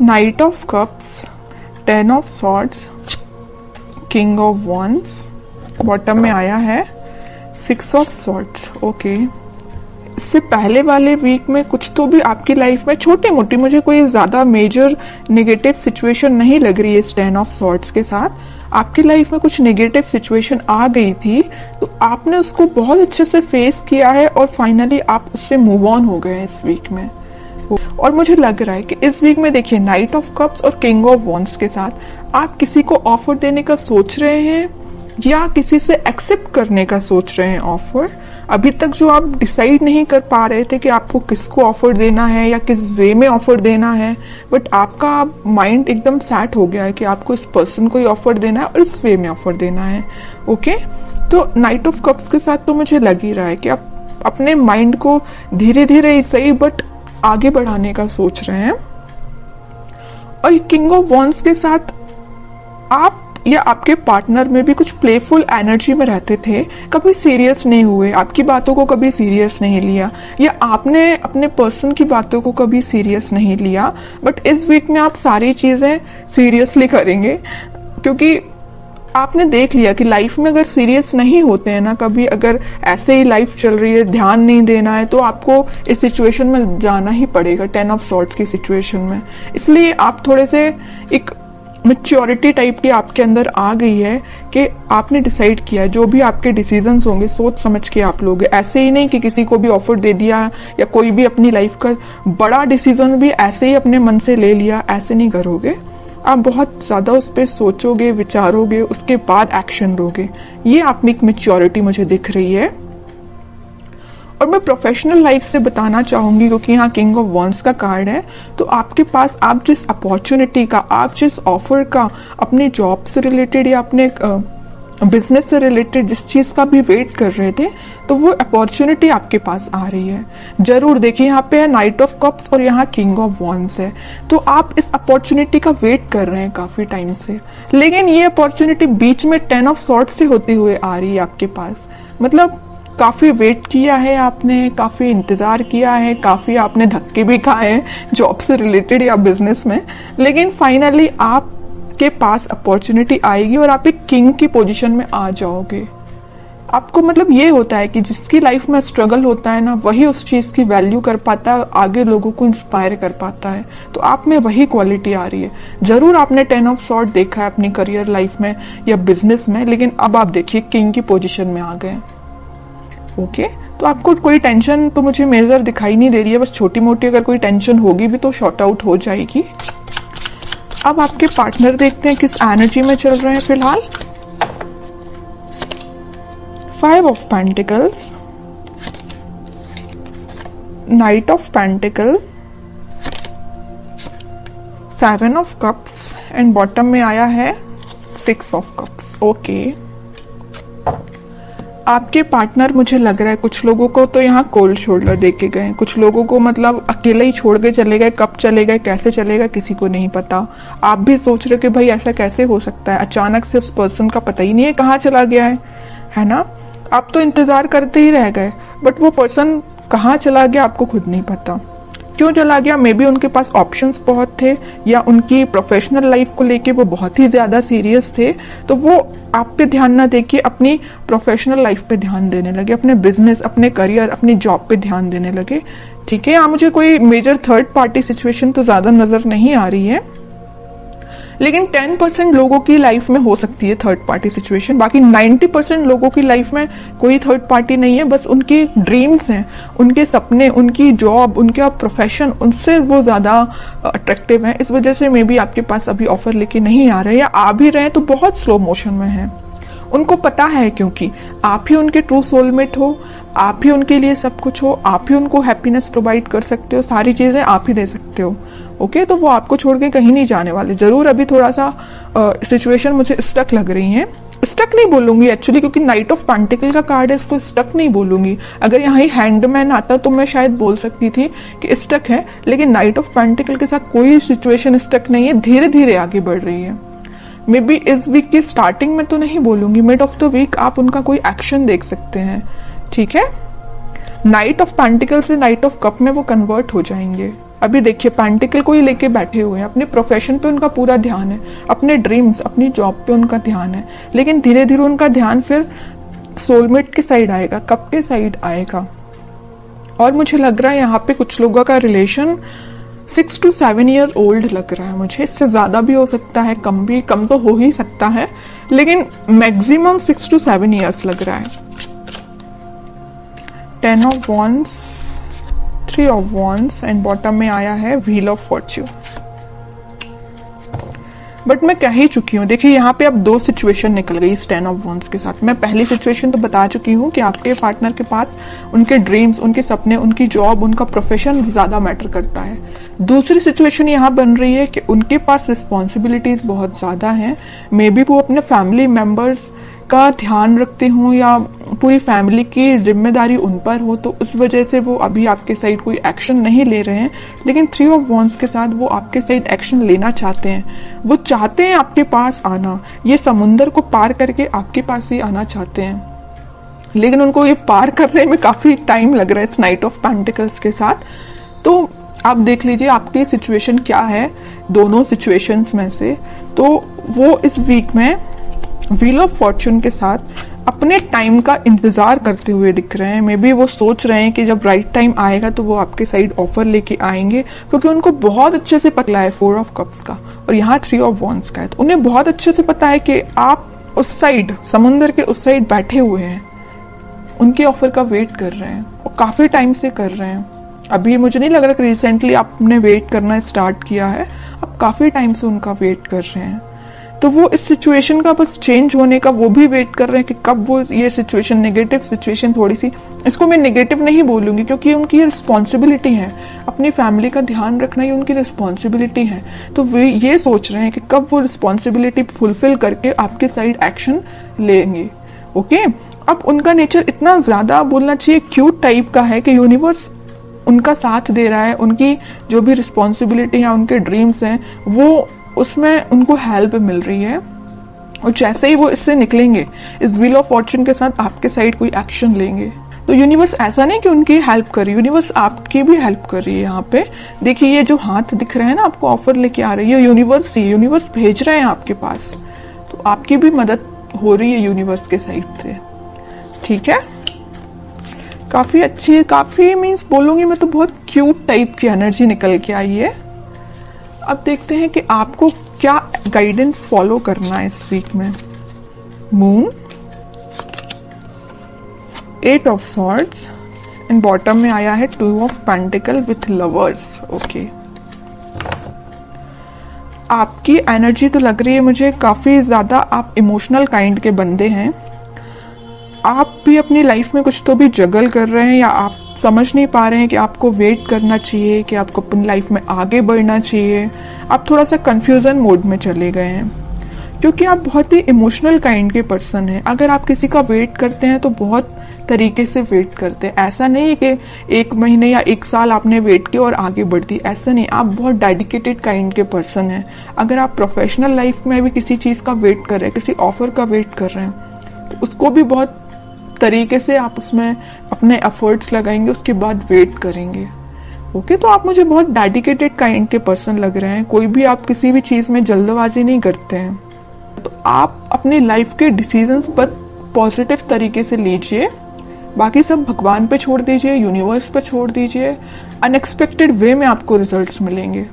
Night of cups, 10 of swords, king of wands, bottom में आया है 6 ऑफ सॉर्ड्स। ओके, इससे पहले वाले वीक में कुछ तो भी आपकी लाइफ में छोटी मोटी, मुझे कोई ज्यादा मेजर नेगेटिव सिचुएशन नहीं लग रही है इस 10 ऑफ सॉर्ड्स के साथ। आपकी लाइफ में कुछ नेगेटिव सिचुएशन आ गई थी, तो आपने उसको बहुत अच्छे से फेस किया है और फाइनली आप उससे मूव ऑन हो गए हैं इस वीक में। और मुझे लग रहा है कि इस वीक में देखिए नाइट ऑफ कप्स और किंग ऑफ वॉन्ड्स के साथ आप किसी को ऑफर देने का सोच रहे हैं या किसी से एक्सेप्ट करने का सोच रहे हैं ऑफर। अभी तक जो आप डिसाइड नहीं कर पा रहे थे कि आपको किसको ऑफर देना है या किस वे में ऑफर देना है, बट आपका माइंड एकदम सेट हो गया है कि आपको इस पर्सन को ही ऑफर देना है और इस वे में ऑफर देना है। ओके, तो नाइट ऑफ कप्स के साथ तो मुझे लग ही रहा है कि आप अपने माइंड को धीरे धीरे ही सही बट आगे बढ़ाने का सोच रहे हैं। और किंग ऑफ वॉन्ड्स के साथ आप या आपके पार्टनर में भी कुछ प्लेफुल एनर्जी में रहते थे, कभी सीरियस नहीं हुए, आपकी बातों को कभी सीरियस नहीं लिया या आपने अपने पर्सन की बातों को कभी सीरियस नहीं लिया। बट इस वीक में आप सारी चीजें सीरियसली करेंगे, क्योंकि आपने देख लिया कि लाइफ में अगर सीरियस नहीं होते हैं ना, कभी अगर ऐसे ही लाइफ चल रही है, ध्यान नहीं देना है, तो आपको इस सिचुएशन में जाना ही पड़ेगा, 10 ऑफ सॉर्ड्स की सिचुएशन में। इसलिए आप थोड़े से एक मैच्योरिटी टाइप की आपके अंदर आ गई है कि आपने डिसाइड किया जो भी आपके डिसीजंस होंगे सोच समझ के आप लोगे। ऐसे ही नहीं कि किसी को भी ऑफर दे दिया या कोई भी अपनी लाइफ का बड़ा डिसीजन भी ऐसे ही अपने मन से ले लिया, ऐसे नहीं करोगे। आप बहुत ज्यादा उस पर सोचोगे, विचारोगे, उसके बाद एक्शन लोगे। ये आप में एक मैच्योरिटी मुझे दिख रही है। और मैं प्रोफेशनल लाइफ से बताना चाहूंगी, क्योंकि यहाँ किंग ऑफ वॉन्ड्स का कार्ड है, तो आपके पास आप जिस अपॉर्चुनिटी का, आप जिस ऑफर का, अपने जॉब से रिलेटेड या अपने बिजनेस से रिलेटेड जिस चीज का भी वेट कर रहे थे, तो वो अपॉर्चुनिटी आपके पास आ रही है। जरूर देखिए, यहाँ पे है नाइट ऑफ कप्स और यहाँ किंग ऑफ वॉन्ड्स है, तो आप इस अपॉर्चुनिटी का वेट कर रहे हैं काफी टाइम से, लेकिन ये अपॉर्चुनिटी बीच में 10 ऑफ सॉर्ड्स से होती हुए आ रही है आपके पास। मतलब काफी वेट किया है आपने, काफी इंतजार किया है, काफी आपने धक्के भी खाए हैं जॉब से रिलेटेड या बिजनेस में, लेकिन फाइनली आपके पास अपॉर्चुनिटी आएगी और आप एक किंग की पोजीशन में आ जाओगे। आपको मतलब ये होता है कि जिसकी लाइफ में स्ट्रगल होता है ना, वही उस चीज की वैल्यू कर पाता है, आगे लोगों को इंस्पायर कर पाता है। तो आप में वही क्वालिटी आ रही है। जरूर आपने 10 ऑफ सॉर्ड देखा है अपनी करियर लाइफ में या बिजनेस में, लेकिन अब आप देखिए किंग की पोजीशन में आ गए। ओके, तो आपको कोई टेंशन तो मुझे मेजर दिखाई नहीं दे रही है, बस छोटी मोटी अगर कोई टेंशन होगी भी तो शॉर्ट आउट हो जाएगी। अब आपके पार्टनर देखते हैं किस एनर्जी में चल रहे हैं फिलहाल। 5 of pentacles, night of pentacle, 7 of cups and bottom में आया है 6 ऑफ कप्स। ओके, आपके पार्टनर मुझे लग रहा है कुछ लोगों को तो यहाँ कोल्ड शोल्डर दे के गए, कुछ लोगों को मतलब अकेले ही छोड़ के चले गए। कब चले गए, कैसे चले गए, किसी को नहीं पता। आप भी सोच रहे हो कि भाई ऐसा कैसे हो सकता है, अचानक से उस पर्सन का पता ही नहीं है कहाँ चला गया है ना। आप तो इंतजार करते ही रह गए, बट वो पर्सन कहाँ चला गया आपको खुद नहीं पता। क्यों चला गया, मे बी उनके पास ऑप्शंस बहुत थे या उनकी प्रोफेशनल लाइफ को लेके वो बहुत ही ज्यादा सीरियस थे, तो वो आप पे ध्यान ना देके अपनी प्रोफेशनल लाइफ पे ध्यान देने लगे, अपने बिजनेस, अपने करियर, अपनी जॉब पे ध्यान देने लगे। ठीक है, यहाँ मुझे कोई मेजर थर्ड पार्टी सिचुएशन तो ज्यादा नजर नहीं आ रही है, लेकिन 10% लोगों की लाइफ में हो सकती है थर्ड पार्टी सिचुएशन। बाकी 90% लोगों की लाइफ में कोई थर्ड पार्टी नहीं है, बस उनकी ड्रीम्स हैं, उनके सपने, उनकी जॉब, उनका प्रोफेशन, उनसे वो ज्यादा अट्रैक्टिव है। इस वजह से मे बी आपके पास अभी ऑफर लेके नहीं आ रहे, या आ भी रहे हैं तो बहुत स्लो मोशन में है। उनको पता है क्योंकि आप ही उनके ट्रू सोलमेट हो, आप ही उनके लिए सब कुछ हो, आप ही उनको हैप्पीनेस प्रोवाइड कर सकते हो, सारी चीजें आप ही दे सकते हो। ओके, तो वो आपको छोड़ के कहीं नहीं जाने वाले। जरूर अभी थोड़ा सा सिचुएशन मुझे स्टक लग रही है। स्टक नहीं बोलूंगी एक्चुअली, क्योंकि नाइट ऑफ पेंटिकल का कार्ड है, इसको स्टक नहीं बोलूंगी। अगर यहाँ ही हैंडमैन आता तो मैं शायद बोल सकती थी कि स्टक है, लेकिन नाइट ऑफ पेंटिकल के साथ कोई सिचुएशन स्टक नहीं है, धीरे धीरे आगे बढ़ रही है। मे बी इस वीक की स्टार्टिंग में तो नहीं बोलूंगी, मिड ऑफ द वीक आप उनका कोई एक्शन देख सकते हैं। ठीक है, नाइट ऑफ पेंटिकल से नाइट ऑफ कप में वो कन्वर्ट हो जाएंगे। अभी देखिए पेंटिकल को ही लेके बैठे हुए हैं, अपने प्रोफेशन पे उनका पूरा ध्यान है, अपने ड्रीम्स, अपनी जॉब पे उनका ध्यान है, लेकिन धीरे धीरे उनका ध्यान फिर सोलमेट के साइड आएगा, कब के साइड आएगा। और मुझे लग रहा है यहाँ पे कुछ लोगों का रिलेशन 6 to 7 ईयर ओल्ड लग रहा है मुझे, इससे ज्यादा भी हो सकता है, कम तो हो ही सकता है, लेकिन मैक्सिमम 6 to 7 ईयर्स लग रहा है। 10 of Wands, 3 of Wands and bottom में आया है व्हील ऑफ फॉर्च्यून। बट मैं कह ही चुकी हूँ, देखिए यहाँ पे अब 2 सिचुएशन निकल गई इस 10 ऑफ वॉन्ड्स के साथ। मैं पहली सिचुएशन तो बता चुकी हूँ कि आपके पार्टनर के पास उनके ड्रीम्स, उनके सपने, उनकी जॉब, उनका प्रोफेशन ज्यादा मैटर करता है। दूसरी सिचुएशन यहाँ बन रही है कि उनके पास रिस्पॉन्सिबिलिटीज बहुत ज्यादा हैं, मे बी वो अपने फैमिली मेंबर्स का ध्यान रखते हो या पूरी फैमिली की जिम्मेदारी उन पर हो, तो उस वजह से वो अभी आपके साइड कोई एक्शन नहीं ले रहे हैं। लेकिन 3 ऑफ वॉन्ड्स के साथ वो आपके साइड एक्शन लेना चाहते हैं, वो चाहते हैं आपके पास आना, ये समुंदर को पार करके आपके पास ही आना चाहते हैं, लेकिन उनको ये पार करने में काफी टाइम लग रहा है इस नाइट ऑफ पेंटिकल्स के साथ। तो आप देख लीजिए आपकी सिचुएशन क्या है दोनों सिचुएशंस में से। तो वो इस वीक में व्हील ऑफ फॉर्च्यून के साथ अपने टाइम का इंतजार करते हुए दिख रहे हैं। मे बी वो सोच रहे हैं कि जब राइट टाइम आएगा तो वो आपके साइड ऑफर लेके आएंगे, क्योंकि उनको बहुत अच्छे से पता है 4 ऑफ कप्स का और यहाँ 3 ऑफ वॉन्ड्स का है। तो उन्हें बहुत अच्छे से पता है कि आप उस साइड, समुंदर के उस साइड बैठे हुए हैं, उनके ऑफर का वेट कर रहे हैं और काफी टाइम से कर रहे हैं। अभी मुझे नहीं लग रहा कि रिसेंटली आपने वेट करना स्टार्ट किया है, आप काफी टाइम से उनका वेट कर रहे हैं। तो वो इस सिचुएशन का बस चेंज होने का वो भी वेट कर रहे हैं कि कब वो ये सिचुएशन, नेगेटिव सिचुएशन, थोड़ी सी, इसको मैं नेगेटिव नहीं बोलूंगी क्योंकि उनकी रिस्पॉन्सिबिलिटी है, अपनी फैमिली का ध्यान रखना ही उनकी रिस्पॉन्सिबिलिटी है। तो वे ये सोच रहे हैं कि कब वो रिस्पॉन्सिबिलिटी फुलफिल करके आपके साइड एक्शन लेंगे। ओके, अब उनका नेचर इतना ज्यादा बोलना चाहिए क्यूट टाइप का है कि यूनिवर्स उनका साथ दे रहा है, उनकी जो भी रिस्पॉन्सिबिलिटी है, उनके ड्रीम्स हैं, वो उसमें उनको हेल्प मिल रही है। और जैसे ही वो इससे निकलेंगे, इस व्हील ऑफ फॉर्च्यून के साथ आपके साइड कोई एक्शन लेंगे, तो यूनिवर्स ऐसा नहीं कि उनकी हेल्प कर रही है, यूनिवर्स आपकी भी हेल्प कर रही है। यहाँ पे देखिए ये जो हाथ दिख रहे हैं ना, आपको ऑफर लेके आ रही है यूनिवर्स ही, यूनिवर्स भेज रहे हैं आपके पास, तो आपकी भी मदद हो रही है यूनिवर्स के साइड से। ठीक है, काफी अच्छी, काफी मीन्स बोलूंगी मैं तो बहुत क्यूट टाइप की एनर्जी निकल के आई है। अब देखते हैं कि आपको क्या गाइडेंस फॉलो करना है इस वीक में। Moon, 8 of swords and bottom में आया है 2 of pentacle with lovers. Okay, आपकी एनर्जी तो लग रही है मुझे काफी ज्यादा आप इमोशनल काइंड के बंदे हैं। आप भी अपनी लाइफ में कुछ तो भी जगल कर रहे हैं, या आप समझ नहीं पा रहे हैं कि आपको वेट करना चाहिए कि आपको अपनी लाइफ में आगे बढ़ना चाहिए। आप थोड़ा सा कंफ्यूजन मोड में चले गए हैं क्योंकि आप बहुत ही इमोशनल काइंड के पर्सन हैं। अगर आप किसी का वेट करते हैं तो बहुत तरीके से वेट करते हैं, ऐसा नहीं है कि 1 महीने या 1 साल आपने वेट किया और आगे बढ़ दी, ऐसा नहीं। आप बहुत डेडिकेटेड काइंड के पर्सन हैं। अगर आप प्रोफेशनल लाइफ में भी किसी चीज का वेट कर रहे हैं, किसी ऑफर का वेट कर रहे हैं, तो उसको भी बहुत तरीके से आप उसमें अपने एफर्ट्स लगाएंगे, उसके बाद वेट करेंगे। ओके, तो आप मुझे बहुत डेडिकेटेड काइंड के पर्सन लग रहे हैं। कोई भी आप किसी भी चीज में जल्दबाजी नहीं करते हैं। तो आप अपनी लाइफ के डिसीजंस पर पॉजिटिव तरीके से लीजिए, बाकी सब भगवान पे छोड़ दीजिए, यूनिवर्स पे छोड़ दीजिए। अनएक्सपेक्टेड वे में आपको रिजल्ट्स मिलेंगे।